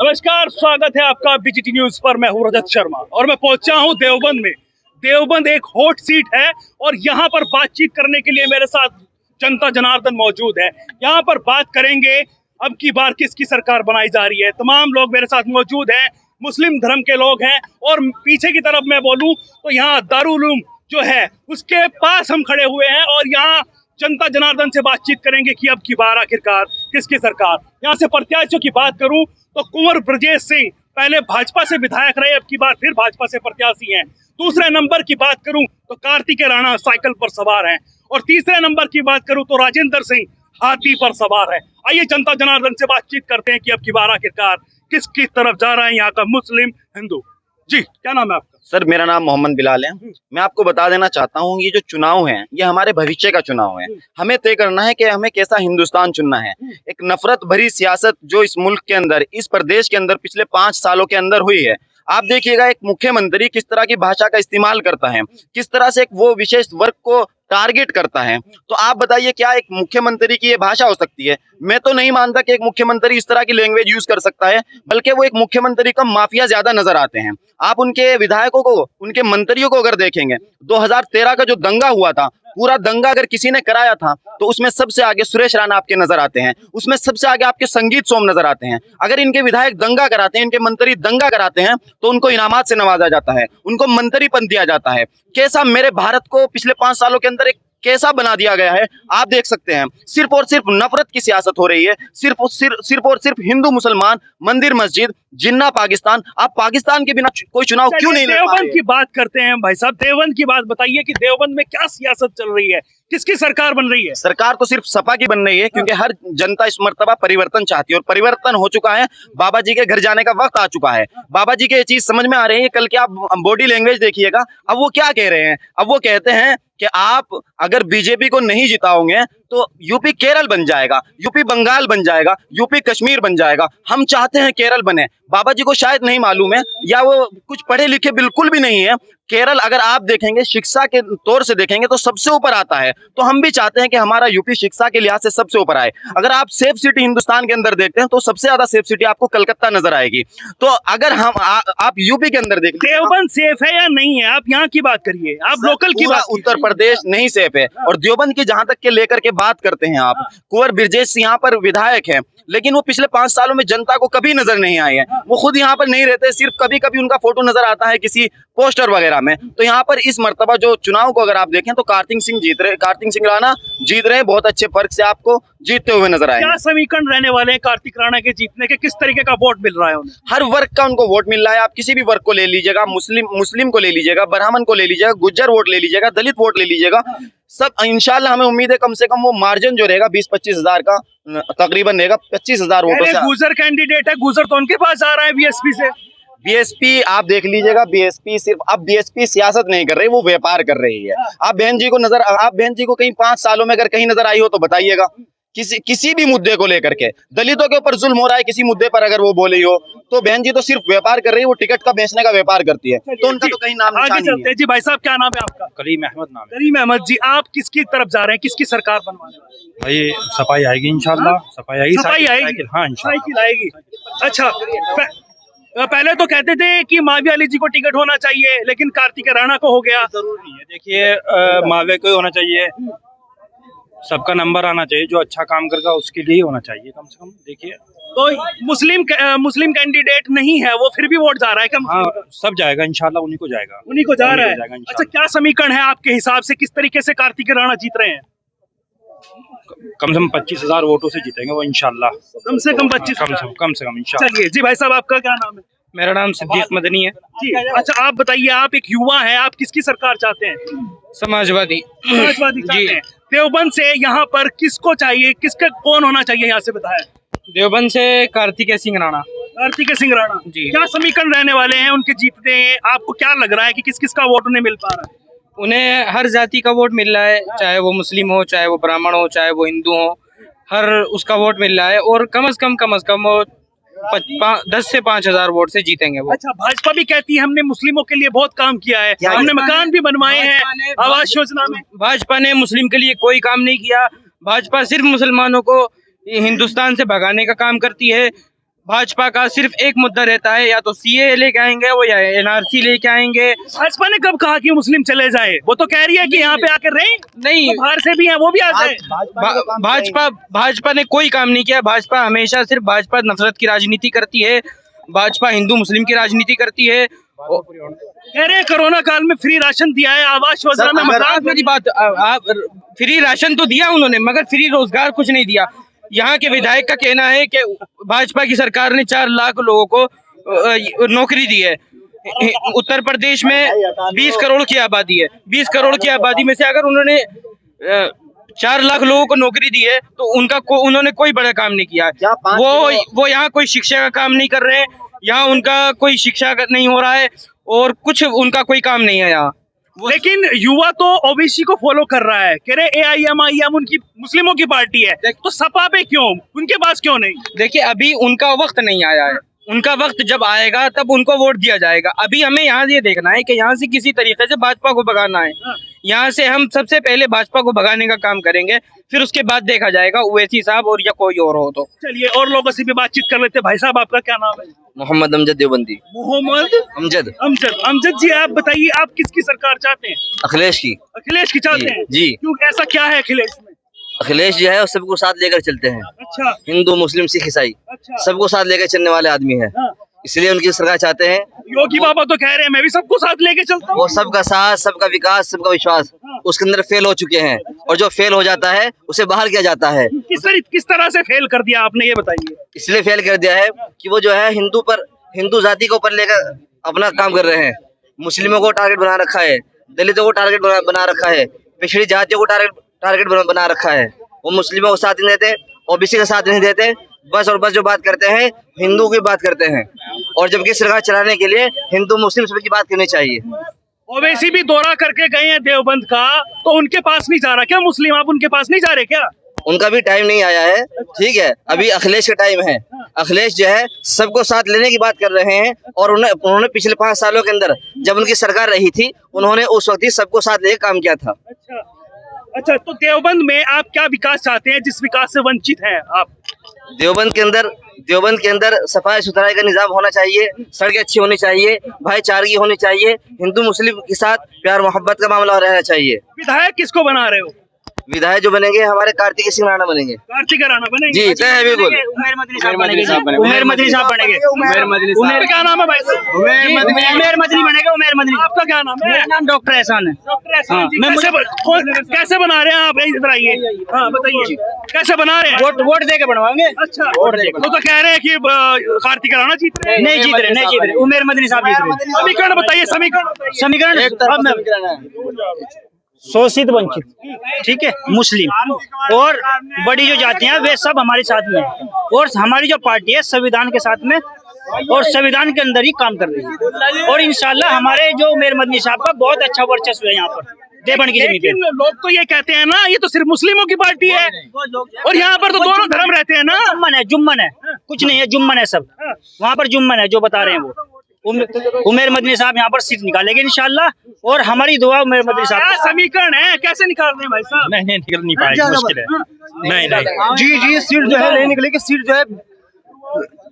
नमस्कार, स्वागत है आपका बीजीटी न्यूज पर। मैं हूं रजत शर्मा और मैं पहुंचा हूं देवबंद में। देवबंद एक हॉट सीट है और यहां पर बातचीत करने के लिए मेरे साथ जनता जनार्दन मौजूद है। यहां पर बात करेंगे अब की बार किसकी सरकार बनाई जा रही है। तमाम लोग मेरे साथ मौजूद हैं, मुस्लिम धर्म के लोग हैं और पीछे की तरफ मैं बोलूं तो यहाँ दारुल उलूम जो है उसके पास हम खड़े हुए हैं और यहाँ जनता जनार्दन से बातचीत करेंगे कि अब की बार आखिरकार किसकी सरकार। यहाँ से प्रत्याशियों की बात करूं तो कुंवर ब्रजेश सिंह पहले भाजपा से विधायक रहे, अब की बार फिर भाजपा से प्रत्याशी हैं। दूसरे नंबर की बात करूं तो कार्तिकेय राणा साइकिल पर सवार हैं और तीसरे नंबर की बात करूं तो राजेंद्र सिंह हाथी पर सवार है। आइए जनता जनार्दन से बातचीत करते हैं कि अब की बार आखिरकार किसकी तरफ जा रहा है यहाँ का मुस्लिम हिंदू। जी, क्या नाम है आपका? सर, मेरा नाम मोहम्मद बिलाल है। मैं आपको बता देना चाहता हूँ, ये जो चुनाव है ये हमारे भविष्य का चुनाव है। हमें तय करना है कि हमें कैसा हिंदुस्तान चुनना है। एक नफरत भरी सियासत जो इस मुल्क के अंदर, इस प्रदेश के अंदर पिछले 5 सालों के अंदर हुई है, आप देखिएगा एक मुख्यमंत्री किस तरह की भाषा का इस्तेमाल करता है, किस तरह से एक वो विशेष वर्ग को टारगेट करता है। तो आप बताइए, क्या एक मुख्यमंत्री की ये भाषा हो सकती है? मैं तो नहीं मानता कि एक मुख्यमंत्री इस तरह की लैंग्वेज यूज कर सकता है, बल्कि वो एक मुख्यमंत्री का माफिया ज्यादा नजर आते हैं। आप उनके विधायकों को, उनके मंत्रियों को अगर देखेंगे, 2013 का जो दंगा हुआ था, पूरा दंगा अगर किसी ने कराया था तो उसमें सबसे आगे सुरेश राणा आपके नजर आते हैं, उसमें सबसे आगे आपके संगीत सोम नजर आते हैं। अगर इनके विधायक दंगा कराते हैं, इनके मंत्री दंगा कराते हैं तो उनको इनामात से नवाजा जाता है, उनको मंत्री पद दिया जाता है। कैसा मेरे भारत को पिछले 5 सालों के अंदर एक कैसा बना दिया गया है, आप देख सकते हैं। सिर्फ और सिर्फ नफरत की सियासत हो रही है, सिर्फ और सिर्फ हिंदू मुसलमान, मंदिर मस्जिद, जिन्ना पाकिस्तान। आप पाकिस्तान के बिना कोई चुनाव क्यों नहीं लड़ पा रहे? देवबंद की बात करते हैं भाई साहब, देवबंद की बात बताइए कि देवबंद में क्या सियासत चल रही है, किसकी सरकार बन रही है? सरकार तो सिर्फ सपा की बन रही है, क्योंकि हर जनता इस मर्तबा परिवर्तन चाहती है और परिवर्तन हो चुका है। बाबा जी के घर जाने का वक्त आ चुका है। बाबा जी के ये चीज समझ में आ रही है। कल के आप बॉडी लैंग्वेज देखिएगा, अब वो क्या कह रहे हैं। अब वो कहते हैं कि आप अगर बीजेपी को नहीं जिताओगे तो यूपी केरल बन जाएगा, यूपी बंगाल बन जाएगा, यूपी कश्मीर बन जाएगा। हम चाहते हैं केरल बने। बाबा जी को शायद नहीं मालूम है या वो कुछ पढ़े लिखे बिल्कुल भी नहीं है। केरल अगर आप देखेंगे, शिक्षा के तौर से देखेंगे तो सबसे ऊपर आता है। तो हम भी चाहते हैं कि हमारा यूपी शिक्षा के लिहाज से सबसे ऊपर आए। अगर आप सेफ सिटी हिंदुस्तान के अंदर देखते हैं तो सबसे ज्यादा सेफ सिटी आपको कलकत्ता नजर आएगी। तो अगर हम आप यूपी के अंदर देखें, देवबंद सेफ है या नहीं है? आप यहाँ की बात करिए, आप लोकल की बात। उत्तर प्रदेश नहीं सेफ है। और देवबंद की जहां तक के लेकर के बात करते हैं आप, कुंवर ब्रजेश यहाँ पर विधायक है, लेकिन वो पिछले 5 सालों में जनता को कभी नजर नहीं आए हैं। वो खुद यहाँ पर नहीं रहते, सिर्फ कभी कभी उनका फोटो नजर आता है किसी पोस्टर वगैरह में। तो यहाँ पर इस मर्तबा जो चुनाव को अगर आप देखें तो कार्तिक सिंह राणा जीत रहे हैं। बहुत अच्छे फर्क से आपको जीतते हुए नजर आए। क्या समीकरण रहने वाले हैं कार्तिक राणा के जीतने के? किस तरीके का वोट मिल रहा है उन्हें? हर वर्ग का उनको वोट मिल रहा है। आप किसी भी वर्ग को ले लीजिएगा, मुस्लिम को ले लीजिएगा, ब्राह्मण को ले लीजिएगा, गुज्जर वोट ले लीजिएगा, दलित वोट ले लीजिएगा, सब इंशाल्लाह हमें उम्मीद है कम से कम वो मार्जिन जो रहेगा 20-25 हजार का तकरीबन रहेगा। 25,000 वोटों से। गुजर कैंडिडेट है, गुजर तो उनके पास आ रहा है बीएसपी से। बीएसपी आप देख लीजिएगा, बीएसपी सिर्फ अब बीएसपी सियासत नहीं कर रही, वो व्यापार कर रही है। आप बहन जी को कहीं 5 सालों में अगर कहीं नजर आई हो तो बताइएगा। किसी भी मुद्दे को लेकर के, दलितों के ऊपर जुल्म हो रहा है, किसी मुद्दे पर अगर वो बोली हो तो बहन जी तो सिर्फ व्यापार कर रही है, वो टिकट का बेचने का व्यापार करती है। तो उनका तो कहीं नाम निशान नहीं है। जी भाई साहब, क्या नाम है आपका? करीम अहमद नाम है। करीम अहमद जी, आप किसकी तरफ जा रहे हैं, किसकी सरकार बनवाने वाले हैं? भाई सफाई आएगी इंशाल्लाह। सफाई आएगी। हाँ इंशाल्लाह साइकिल आएगी। अच्छा, पहले तो कहते थे कि माविया अली जी को टिकट होना चाहिए, लेकिन कार्तिकेय राणा को हो गया। जरूरी नहीं है। देखिए, मावे को होना चाहिए, सबका नंबर आना चाहिए। जो अच्छा काम करेगा उसके लिए होना चाहिए कम से कम। देखिए, तो मुस्लिम कैंडिडेट नहीं है वो, फिर भी वोट जा रहा है क्या? हाँ, सब जाएगा इंशाल्लाह, उन्हीं को जाएगा। उन्हीं को जा रहा है। अच्छा, क्या समीकरण है आपके हिसाब से, किस तरीके से कार्तिकेय राणा जीत रहे हैं? कम से कम 25,000 वोटों से जीतेंगे वो इंशाल्लाह। कम से कम 25? कम से कम इंशाल्लाह। चलिए जी भाई साहब, आपका क्या नाम है? मेरा नाम सिद्दीक मदनी है जी। अच्छा, आप बताइए, आप एक युवा हैं, आप किसकी सरकार चाहते हैं? समाजवादी चाहते हैं। देवबंद से यहाँ पर किसको चाहिए, किसका कौन होना चाहिए यहाँ से बताया? देवबंद से कार्तिकेय सिंह राणा जी। क्या समीकरण रहने वाले हैं उनके जीतने? आपको क्या लग रहा है कि किस किस का वोट उन्हें मिल पा रहा है? उन्हें हर जाति का वोट मिल रहा है, चाहे वो मुस्लिम हो, चाहे वो ब्राह्मण हो, चाहे वो हिंदू हो, हर उसका वोट मिल रहा है। और कम से कम वो 10 से 5,000 वोट से जीतेंगे वो। अच्छा, भाजपा भी कहती है हमने मुस्लिमों के लिए बहुत काम किया है, हमने मकान भी बनवाए हैं आवास योजना में। भाजपा ने मुस्लिम के लिए कोई काम नहीं किया। भाजपा सिर्फ मुसलमानों को हिंदुस्तान से भगाने का काम करती है। भाजपा का सिर्फ एक मुद्दा रहता है, या तो सीए लेके आएंगे वो, या एनआरसी लेके आएंगे। भाजपा ने कब कहा कि मुस्लिम चले जाए? वो तो कह रही है कि यहाँ पे आकर रहे, नहीं, तो बाहर से भी हैं वो भी आ जाए। भाजपा ने कोई काम नहीं किया। भाजपा हमेशा सिर्फ भाजपा नफरत की राजनीति करती है, भाजपा हिंदू मुस्लिम की राजनीति करती है। कह रहे हैं कोरोना काल में फ्री राशन दिया है, आवास योजना में मकान। मेरी बात, आप फ्री राशन तो दिया उन्होंने, मगर फ्री रोजगार कुछ नहीं दिया। यहाँ के विधायक का कहना है कि भाजपा की सरकार ने 4 लाख लोगों को नौकरी दी है। उत्तर प्रदेश में 20 करोड़ की आबादी है। 20 करोड़ की आबादी में से अगर उन्होंने 4 लाख लोगों को नौकरी दी है तो उन्होंने कोई बड़ा काम नहीं किया है। वो यहाँ कोई शिक्षा का काम नहीं कर रहे हैं, यहाँ उनका कोई शिक्षा नहीं हो रहा है और कुछ उनका कोई काम नहीं है यहाँ। लेकिन युवा तो ओबीसी को फॉलो कर रहा है, कह रहे AIM उनकी मुस्लिमों की पार्टी है, तो सपा पे क्यों, उनके पास क्यों नहीं? देखिए, अभी उनका वक्त नहीं आया है। उनका वक्त जब आएगा तब उनको वोट दिया जाएगा। अभी हमें यहाँ ये देखना है कि यहाँ से किसी तरीके से भाजपा को भगाना है। यहाँ से हम सबसे पहले भाजपा को भगाने का काम करेंगे, फिर उसके बाद देखा जाएगा ओवैसी साहब और या कोई और हो तो। चलिए और लोगों से भी बातचीत कर लेते हैं। भाई साहब, आपका क्या नाम है? मोहम्मद अमजद देवबंदी। मोहम्मद अमजद जी, आप बताइए, आप किसकी सरकार चाहते हैं? अखिलेश की। अखिलेश की चाहते हैं जी। क्यों, ऐसा क्या है अखिलेश में? अखिलेश जो है वो सबको साथ लेकर चलते हैं। अच्छा हिंदू मुस्लिम सिख ईसाई अच्छा, सबको साथ लेकर चलने वाले आदमी है, हाँ। इसलिए उनकी सरकार चाहते हैं। योगी बाबा तो कह रहे हैं मैं भी सबको साथ लेके चलता हूँ। वो सबका साथ, सबका विकास, सबका विश्वास उसके अंदर फेल हो चुके हैं, और जो फेल हो जाता है उसे बाहर किया जाता है। किस तरह से फेल कर दिया आपने, ये बताइए। इसलिए फेल कर दिया है कि वो जो है हिंदू जाति को ऊपर लेकर अपना काम कर रहे हैं। मुस्लिमों को टारगेट बना रखा है, दलितों को टारगेट बना रखा है, पिछड़ी जातियों को टारगेट बना रखा है। वो मुस्लिमों को साथ नहीं देते, ओबीसी का साथ नहीं देते, बस और बस जो बात करते हैं हिंदू की बात करते हैं, और जबकि सरकार चलाने के लिए हिंदू मुस्लिम सभी की बात करनी चाहिए। ओवैसी भी दौरा करके गए हैं देवबंद का, तो उनके पास नहीं जा रहा क्या मुस्लिम? आप उनके पास नहीं जा रहे क्या? उनका भी टाइम नहीं आया है, ठीक है, अभी अखिलेश का टाइम है। अखिलेश जो है सबको साथ लेने की बात कर रहे हैं, और उन्होंने पिछले 5 सालों के अंदर जब उनकी सरकार रही थी, उन्होंने उस वक्त ही सबको साथ लेकर काम किया था। अच्छा, तो देवबंद में आप क्या विकास चाहते हैं जिस विकास से वंचित हैं आप? देवबंद के अंदर सफाई सुथराई का निजाम होना चाहिए, सड़कें अच्छी होनी चाहिए, भाईचारगी होनी चाहिए, हिंदू मुस्लिम के साथ प्यार मोहब्बत का मामला रहना चाहिए। विधायक किसको बना रहे हो? विधायक जो बनेंगे हमारे कार्तिक सिंह राणा बनेंगे। कार्तिक राणा बनेंगे? जी, तय है बिल्कुल। उमेर मदनी साहब बनेंगे। क्या नाम है भाई? उमेर मदनी बनेगा। उमेर मदनी। आपका क्या नाम है? मेरा नाम डॉक्टर एहसान है। डॉक्टर एहसान जी, कैसे बना रहे हैं आप? इधर आइए, हाँ बताइए कैसे बना रहे हैं? वोट दे के बनवाएंगे। अच्छा, वोट दे। तो कह रहे हैं कि कार्तिक राणा जीत रहे हैं। नहीं जीत रहे। उमेर मदनी साहब जीत रहे। समीकरण बताइए, समीकरण शोषित वंचित, ठीक है, मुस्लिम और बड़ी जो जातियां वे सब हमारे साथ में हैं, और हमारी जो पार्टी है संविधान के साथ में और संविधान के अंदर ही काम कर रही है, और इंशाल्लाह हमारे जो उमेर मदनी साहब का बहुत अच्छा वर्चस्व है यहाँ पर देवबंद की जमीन पे। लोग तो ये कहते हैं ना, ये तो सिर्फ मुस्लिमों की पार्टी है, और यहाँ पर तो दोनों धर्म रहते हैं ना। जुम्मन है, कुछ नहीं है, जुम्मन है सब वहाँ पर, जुम्मन है जो बता रहे हैं वो। उमेर मदनी साहब यहाँ पर सीट निकालेंगे इंशाल्लाह, और हमारी दुआ उमेर मदनी साहब। क्या समीकरण है, कैसे निकाल रहे हैं भाई साहब? नहीं निकल नहीं पाएगी, मुश्किल है। नहीं जी सीट जो है नहीं निकलेगी। सीट जो है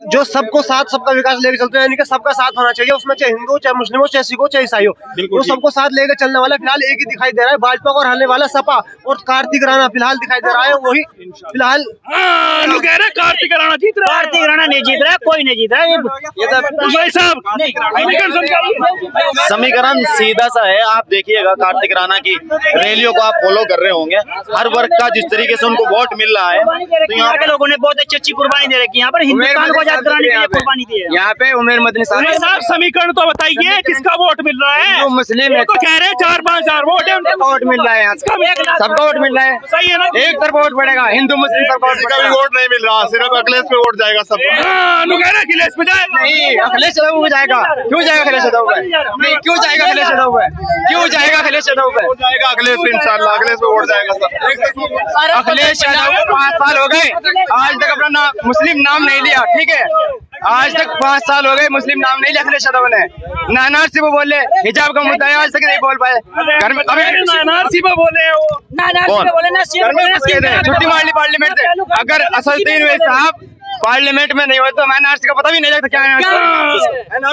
जो सबको साथ, सबका विकास लेके चलते हैं, यानी कि सबका साथ होना चाहिए, उसमें चाहे हिंदू, चाहे मुस्लिम हो, चाहे सिख हो, चाहे ईसाई हो, वो सबको साथ लेकर चलने वाला फिलहाल एक ही दिखाई दे रहा है, भाजपा को हराने वाला सपा और कार्तिक राणा फिलहाल दिखाई दे रहा है। वही फिलहाल लोग कह रहे हैं कार्तिक राणा जीत रहा है। कार्तिक राणा नहीं जीत रहा है, कोई नहीं जीत रहा है। भाई साहब समीकरण समझाइए। समीकरण सीधा सा है, आप देखिएगा कार्तिक राणा की रैलियों को आप फॉलो कर रहे होंगे, हर वर्ग का जिस तरीके से उनको वोट मिल रहा है, तो यहाँ के लोगों ने बहुत अच्छी कुर्बानी दे रखी है, यहाँ पर हिंदुस्तान को आजाद कराने के लिए कुर्बानी दी है। यहाँ पे उमेर मदनी साहब समीकरण तो बताइए, किसका वोट मिल रहा है? मुस्लिम वो तो कह रहे हैं 4-5 हजार वोट है, उनका वोट मिल रहा है, सबका वोट मिल रहा है। सही है ना? एक तरफ वोट पड़ेगा, हिंदू मुस्लिम का वोट नहीं मिल रहा, सिर्फ अखिलेश पे वोट जाएगा सब। अखिलेश पे जाएगा। नहीं, अखिलेश यादव पे जाएगा। क्यों जाएगा अखिलेश यादव पे? नहीं, क्यों जाएगा अखिलेश यादव पे? क्यों जाएगा अखिलेश यादव पे? जाएगा अखिलेश पे, इंशाल्लाह अखिलेश पे वोट जाएगा सब। अखिलेश यादव को 5 साल हो गए, आज तक अपना मुस्लिम नाम नहीं लिया, ठीक है, आज तक 5 साल हो गए मुस्लिम नाम नहीं लिया अखिलेश यादव ने। नानार से वो बोले हिजाब का मुद्दा है, आज तक नहीं बोल पाए। घर में नानारसी पे बोले हैं वो, छुट्टी मार ली पार्लियामेंट से। अगर असदुद्दीन ओवैसी साहब पार्लियामेंट में नहीं हो तो एनआरसी का पता भी नहीं लगता क्या है।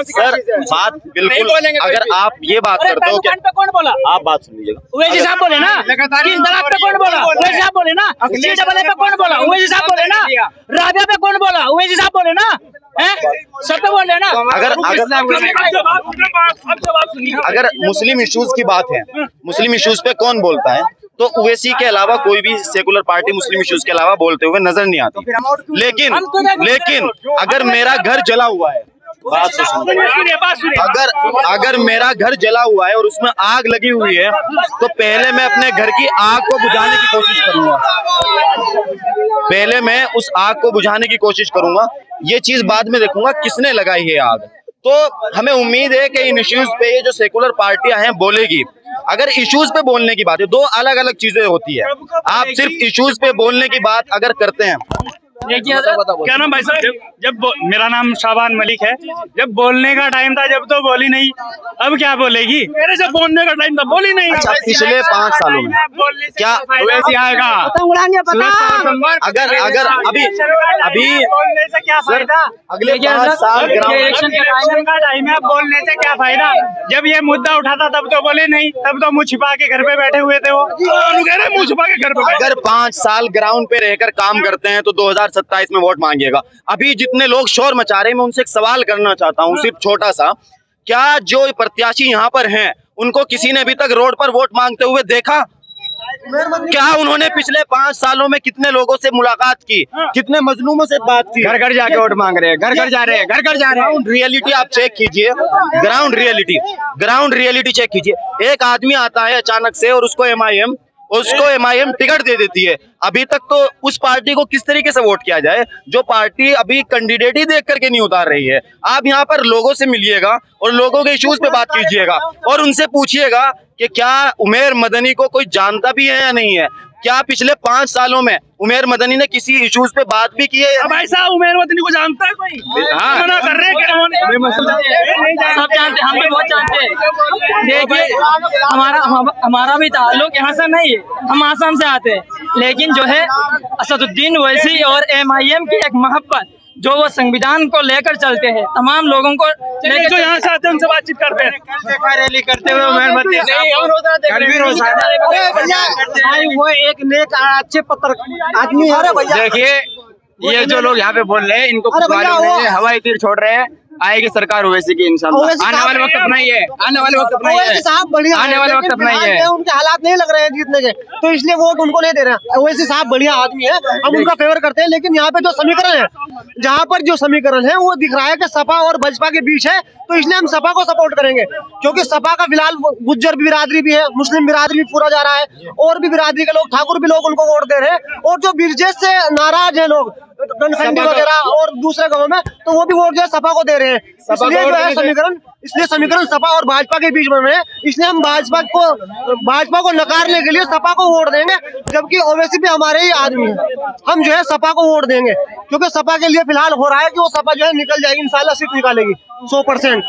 सर बात बिल्कुल, अगर आप ये बात करते हो पे कौन बोला? आप बात सुन लीजिएगा। उवैसी साहब बोले ना, किस दलाल पे कौन बोला? उवैसी साहब बोले ना, CAA पे कौन बोला? उवैसी साहब बोले ना, राबिया पे कौन बोला? उवैसी साहब बोले ना, हैं? सब पे बोल रहे ना। अगर मुस्लिम इश्यूज की बात है, मुस्लिम इश्यूज पे कौन बोलता है, तो ओवैसी के अलावा कोई भी सेकुलर पार्टी मुस्लिम इश्यूज के अलावा बोलते हुए नजर नहीं आती। लेकिन अगर मेरा घर जला हुआ है, बात तो सुनिए, अगर मेरा घर जला हुआ है और उसमें आग लगी हुई है, तो पहले मैं अपने घर की आग को बुझाने की कोशिश करूंगा, पहले मैं उस आग को बुझाने की कोशिश करूंगा। ये चीज बाद में देखूंगा किसने लगाई है आग। तो हमें उम्मीद है कि इन इश्यूज पे ये जो सेकुलर पार्टियां हैं बोलेगी। अगर इश्यूज पे बोलने की बात है, दो अलग अलग चीजें होती है। आप सिर्फ इश्यूज पे बोलने की बात अगर करते हैं, क्या नाम भाई साहब? जब मेरा नाम शाबान मलिक है। जब बोलने का टाइम था जब तो बोली नहीं, अब क्या बोलेगी? मेरे से बोलने का टाइम था, बोली नहीं। अच्छा, पिछले 5 सालों में क्या वैसे आएगा? अगर अभी बोलने से क्या सर फायदा? अगले 5 साल इलेक्शन का टाइम है, बोलने से क्या फायदा? जब ये मुद्दा उठा था तब तो बोले नहीं, तब तो मुंह छिपा के घर पे बैठे हुए थे वो। मुंह छुपा के घर पे अगर 5 साल ग्राउंड पे रहकर काम करते हैं तो 2027 में वोट मांगिएगा। अभी जितने लोग शोर मचा रहे हैं, मैं उनसे एक सवाल करना चाहता हूं, सिर्फ छोटा सा। क्या जो प्रत्याशी यहाँ पर हैं, उनको किसी ने अभी तक रोड पर वोट मांगते हुए देखा? क्या उन्होंने पिछले 5 सालों में कितने लोगों से मुलाकात की, कितने मजलूमों से बात की? घर घर जाके वोट मांग रहे हैं, घर घर जा रहे हैं, घर घर जा रहे हैं। ग्राउंड रियलिटी आप चेक कीजिए, ग्राउंड रियलिटी चेक कीजिए। एक आदमी आता है अचानक से और उसको एमआईएम टिकट दे देती है। अभी तक तो उस पार्टी को किस तरीके से वोट किया जाए जो पार्टी अभी कैंडिडेट ही देख करके नहीं उतार रही है। आप यहाँ पर लोगों से मिलिएगा और लोगों के इश्यूज पे बात कीजिएगा और उनसे पूछिएगा कि क्या उमैर मदनी को कोई जानता भी है या नहीं है। क्या पिछले 5 सालों में उमैर मदनी ने किसी इश्यूज पे बात भी की है? अब ऐसा उमैर मदनी को जानता है कोई? मना कर रहे हैं क्या उन्होंने? सब जानते, हम भी बहुत जानते हैं। देखिए, हमारा भी ताल्लुक यहाँ से नहीं है, हम आसाम से आते हैं, लेकिन जो है असदुद्दीन ओवैसी और MIM की एक मोहब्बत जो वो संविधान को लेकर चलते हैं, तमाम लोगों को जो यहाँ से आते हैं उनसे बातचीत करते हैं। रैली करते हुए उमैर मदनी वो एक नेक अच्छे पत्रकार आदमी है। देखिए, ये जो लोग यहाँ पे बोल रहे हैं, इनको कुछ मालूम नहीं है, हवाई तीर छोड़ रहे हैं। आएगी सरकार ओवैसी की इंशाल्लाह। आने वाले वक्त अपना ही है, आने वाले वक्त अपना ही है, साहब बढ़िया, आने वाले वक्त अपना ही है। उनके हालात नहीं लग रहे हैं जीतने के, तो इसलिए वोट उनको नहीं दे रहे हैं। ओवैसी साहब बढ़िया आदमी है, हम उनका फेवर करते हैं। लेकिन यहाँ पे जो समीकरण है, जहाँ पर जो समीकरण है वो दिख रहा है कि सपा और बसपा के बीच है, तो इसलिए हम सपा को सपोर्ट करेंगे। क्योंकि सपा का फिलहाल गुज्जर बिरादरी भी है, मुस्लिम बिरादरी भी पूरा जा रहा है, और भी बिरादरी के लोग, ठाकुर भी लोग उनको वोट दे रहे हैं। और जो बिरजेश से नाराज है लोग, गनखंडी वगैरह और दूसरे गाँव में, तो वो भी वोट जो है सपा को दे रहे हैं। इसलिए जो है समीकरण सपा और भाजपा के बीच में है। इसलिए हम भाजपा को नकारने के लिए सपा को वोट देंगे, जबकि ओवैसी भी हमारे ही आदमी है। हम जो है सपा को वोट देंगे, क्योंकि सपा के लिए फिलहाल हो रहा है कि वो सपा जो है निकल जाएगी, इंशाल्लाह सीट निकालेगी 100%।